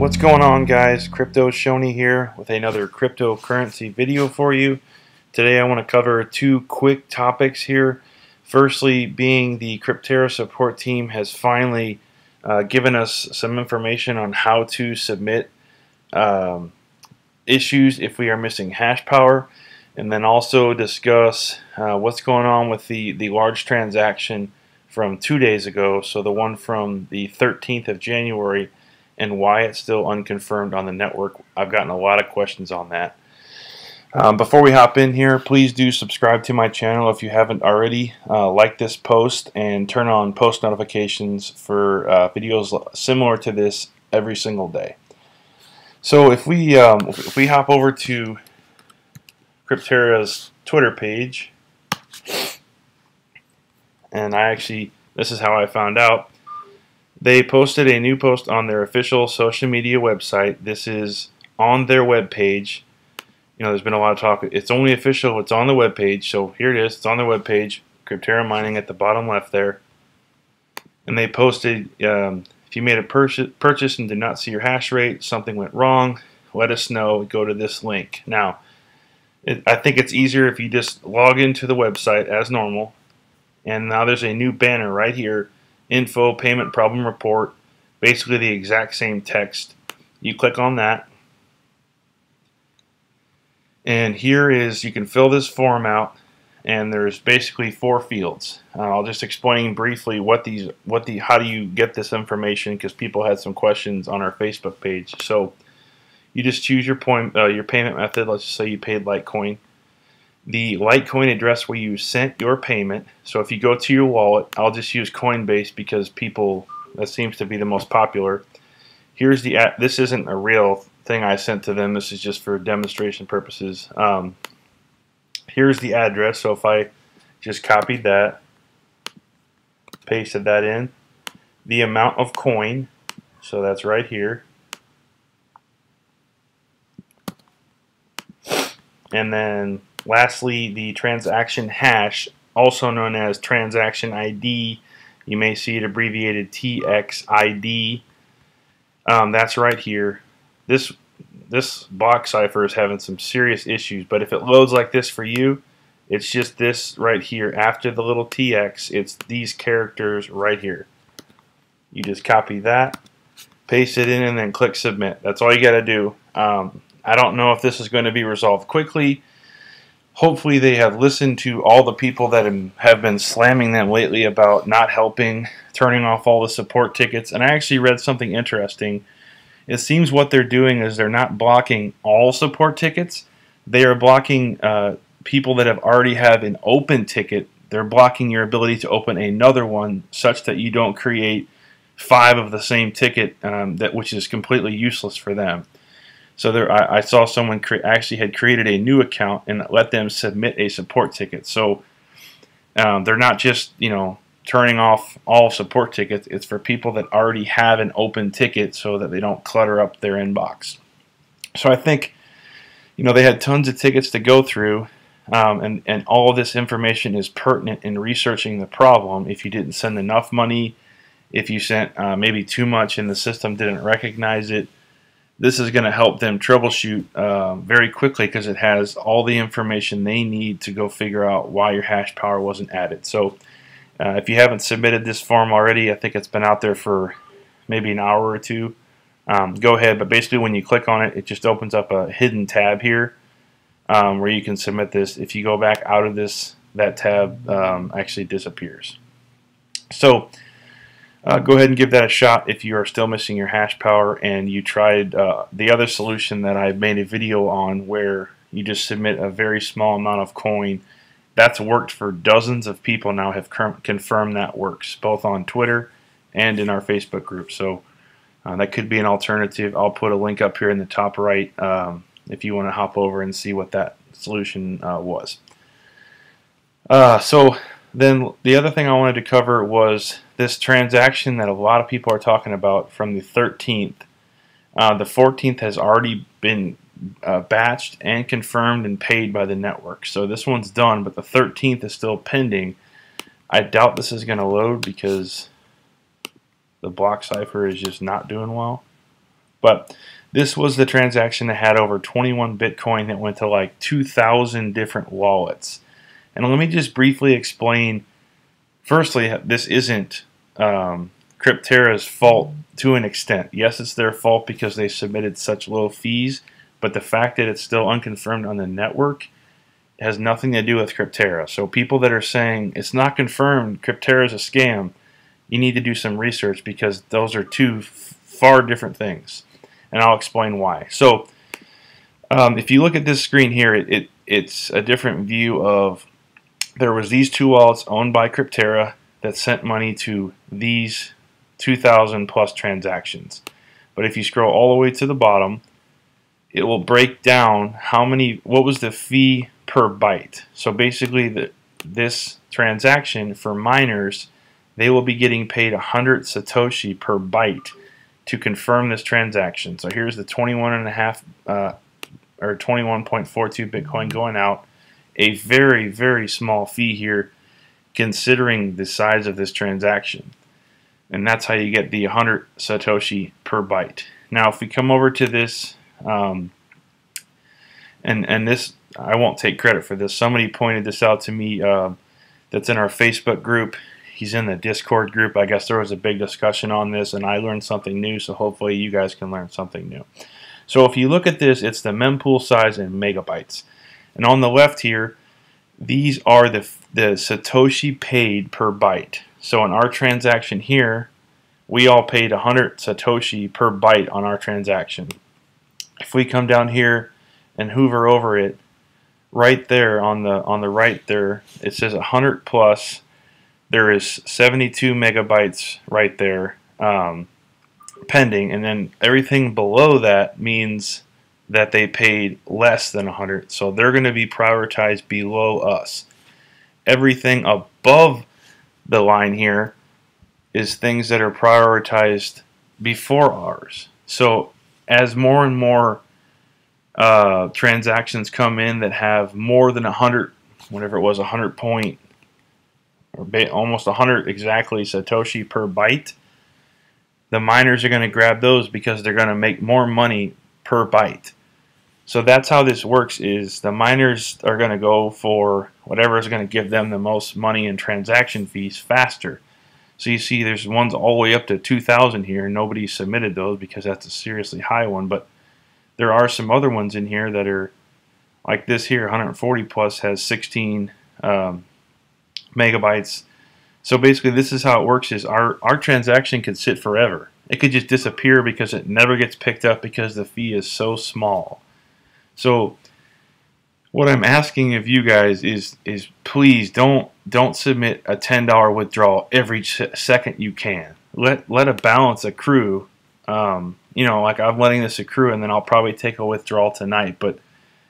What's going on, guys? Crypto Shoney here with another cryptocurrency video for you. Today I want to cover two quick topics here. Firstly, being the Crypterra support team has finally given us some information on how to submit issues if we are missing hash power, and then also discuss what's going on with the large transaction from 2 days ago, so the one from the 13th of January, and why it's still unconfirmed on the network. I've gotten a lot of questions on that. Before we hop in here, please do subscribe to my channel if you haven't already. Like this post and turn on post notifications for videos similar to this every single day. So if we hop over to Crypterra's Twitter page, and this is how I found out. They posted a new post on their official social media website. This is on their web page. You know, there's been a lot of talk. It's only official. It's on the web page. So here it is. It's on their web page. Crypterra Mining at the bottom left there. And they posted, if you made a purchase and did not see your hash rate, something went wrong, let us know. Go to this link. Now, I think it's easier if you just log into the website as normal. And now there's a new banner right here. Info payment problem report, basically the exact same text. You click on that, and here is, you can fill this form out, and there's basically 4 fields. I'll just explain briefly how do you get this information, because people had some questions on our Facebook page. So you just choose your payment method. Let's just say you paid Litecoin. The Litecoin address where you sent your payment. So if you go to your wallet, I'll just use Coinbase because that seems to be the most popular. Here's this isn't a real thing I sent to them. This is just for demonstration purposes. Here's the address. So if I just copied that, pasted that in, the amount of coin, so that's right here, and then lastly, the transaction hash, also known as transaction ID. You may see it abbreviated TXID. That's right here. This block cipher is having some serious issues, but if it loads like this for you, it's just this right here. After the little TX, it's these characters right here. You just copy that, paste it in, and then click submit. That's all you got to do. I don't know if this is going to be resolved quickly. Hopefully they have listened to all the people that have been slamming them lately about not helping, turning off all the support tickets. And I actually read something interesting. It seems what they're doing is they're not blocking all support tickets. They are blocking people that already have an open ticket. They're blocking your ability to open another one, such that you don't create 5 of the same ticket, which is completely useless for them. So I saw someone actually had created a new account and let them submit a support ticket. So they're not just, turning off all support tickets. It's for people that already have an open ticket so that they don't clutter up their inbox. So I think, they had tons of tickets to go through, and all of this information is pertinent in researching the problem. If you didn't send enough money, if you sent maybe too much and the system didn't recognize it, this is going to help them troubleshoot very quickly, because it has all the information they need to go figure out why your hash power wasn't added. So if you haven't submitted this form already, I think it's been out there for maybe an hour or two. Go ahead, but basically when you click on it, it just opens up a hidden tab here where you can submit this. If you go back out of this, that tab actually disappears. So go ahead and give that a shot if you are still missing your hash power and you tried the other solution that I made a video on, where you just submit a very small amount of coin. That's worked for dozens of people now, have confirmed that works, both on Twitter and in our Facebook group. So that could be an alternative. I'll put a link up here in the top right if you want to hop over and see what that solution was. So then the other thing I wanted to cover was this transaction that a lot of people are talking about from the 13th. The 14th has already been batched and confirmed and paid by the network. So this one's done, but the 13th is still pending. I doubt this is going to load because the block cipher is just not doing well. But this was the transaction that had over 21 Bitcoin that went to like 2,000 different wallets. And let me just briefly explain. Firstly, this isn't Crypterra's fault to an extent. Yes, it's their fault because they submitted such low fees, but the fact that it's still unconfirmed on the network has nothing to do with Crypterra. So people that are saying it's not confirmed, Crypterra is a scam, you need to do some research because those are two far different things. And I'll explain why. So if you look at this screen here, it's a different view of there was these two wallets owned by Crypterra that sent money to these 2,000 plus transactions. But if you scroll all the way to the bottom, it will break down what was the fee per byte. So basically this transaction for miners, they will be getting paid 100 Satoshi per byte to confirm this transaction. So here's the 21.5 or 21.42 Bitcoin going out. A very, very small fee here considering the size of this transaction. And that's how you get the 100 Satoshi per byte. Now if we come over to this, and this, I won't take credit for this. Somebody pointed this out to me that's in our Facebook group. He's in the Discord group. I guess there was a big discussion on this and I learned something new, so hopefully you guys can learn something new. So if you look at this, it's the mempool size in megabytes. And on the left here, these are the Satoshi paid per byte. So in our transaction here, we all paid 100 Satoshi per byte on our transaction. If we come down here and hover over it, right there on the right there, it says 100 plus. There is 72 megabytes right there pending, and then everything below that means that they paid less than 100, so they're going to be prioritized below us. Everything above the line here is things that are prioritized before ours. So as more and more transactions come in that have more than 100, whatever it was, 100 point, or almost 100 exactly Satoshi per byte, the miners are going to grab those because they're going to make more money per byte. So that's how this works, is the miners are going to go for whatever is going to give them the most money in transaction fees faster. So you see there's ones all the way up to 2,000 here. Nobody submitted those because that's a seriously high one, but there are some other ones in here that are like this here, 140 plus has 16 megabytes. So basically this is how it works, is our transaction could sit forever. It could just disappear because it never gets picked up because the fee is so small. So what I'm asking of you guys is please don't submit a $10 withdrawal every second you can. Let a balance accrue. You know, like I'm letting this accrue and then I'll probably take a withdrawal tonight, but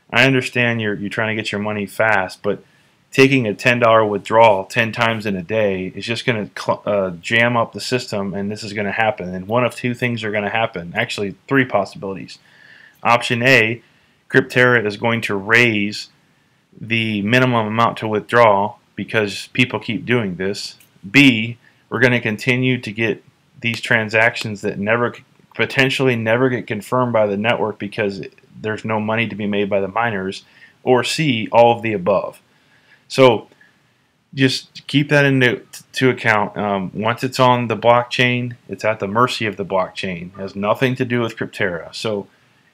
I understand you're trying to get your money fast, but taking a $10 withdrawal 10 times in a day is just going to jam up the system, and this is going to happen. And one of two things are going to happen. Actually, three possibilities. Option A, Crypterra is going to raise the minimum amount to withdraw because people keep doing this. B, we're going to continue to get these transactions that potentially never get confirmed by the network because there's no money to be made by the miners. Or C, all of the above. So just keep that into account. Once it's on the blockchain, it's at the mercy of the blockchain. It has nothing to do with Crypterra. So,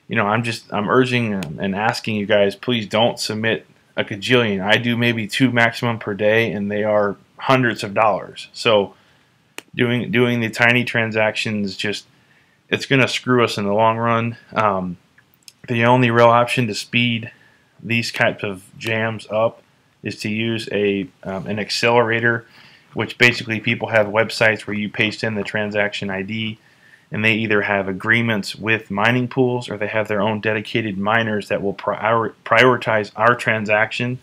you know, I'm urging and asking you guys, please don't submit a gajillion. I do maybe 2 maximum per day, and they are hundreds of dollars. So doing the tiny transactions, it's going to screw us in the long run. The only real option to speed these types of jams up is to use an accelerator, which basically people have websites where you paste in the transaction ID, and they either have agreements with mining pools or they have their own dedicated miners that will prioritize our transaction.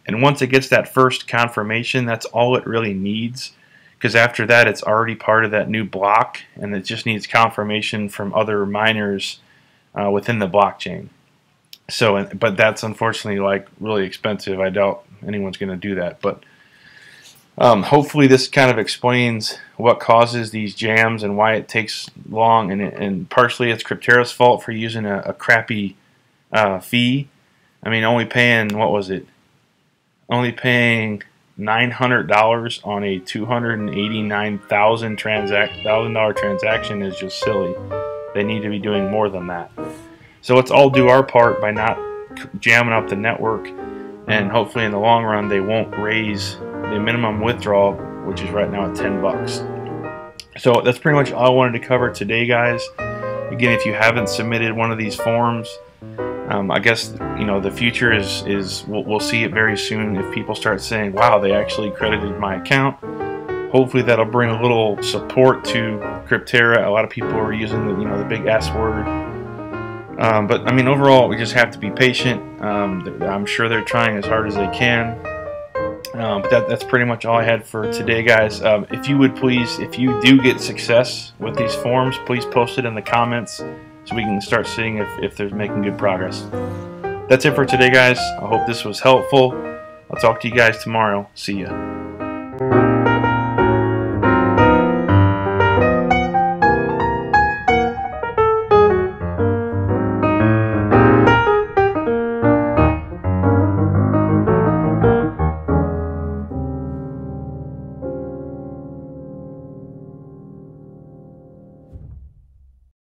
And once it gets that first confirmation, that's all it really needs, because after that it's already part of that new block, and it just needs confirmation from other miners within the blockchain. So, but that's unfortunately like really expensive. I doubt anyone's going to do that. But Hopefully this kind of explains what causes these jams and why it takes long, and partially it's Crypterra's fault for using a crappy fee. I mean, only paying, what was it? Only paying $900 on a $289,000 transaction is just silly. They need to be doing more than that. So let's all do our part by not jamming up the network, and hopefully in the long run they won't raise the minimum withdrawal, which is right now at 10 bucks. So that's pretty much all I wanted to cover today, guys. Again, if you haven't submitted one of these forms, I guess the future is we'll see it very soon if people start saying, wow, they actually credited my account. Hopefully that'll bring a little support to Crypterra. A lot of people are using the big S word. But I mean, overall, we just have to be patient. I'm sure they're trying as hard as they can. But that's pretty much all I had for today, guys. If you would please, if you do get success with these forms, please post it in the comments so we can start seeing if they're making good progress. That's it for today, guys. I hope this was helpful. I'll talk to you guys tomorrow. See ya.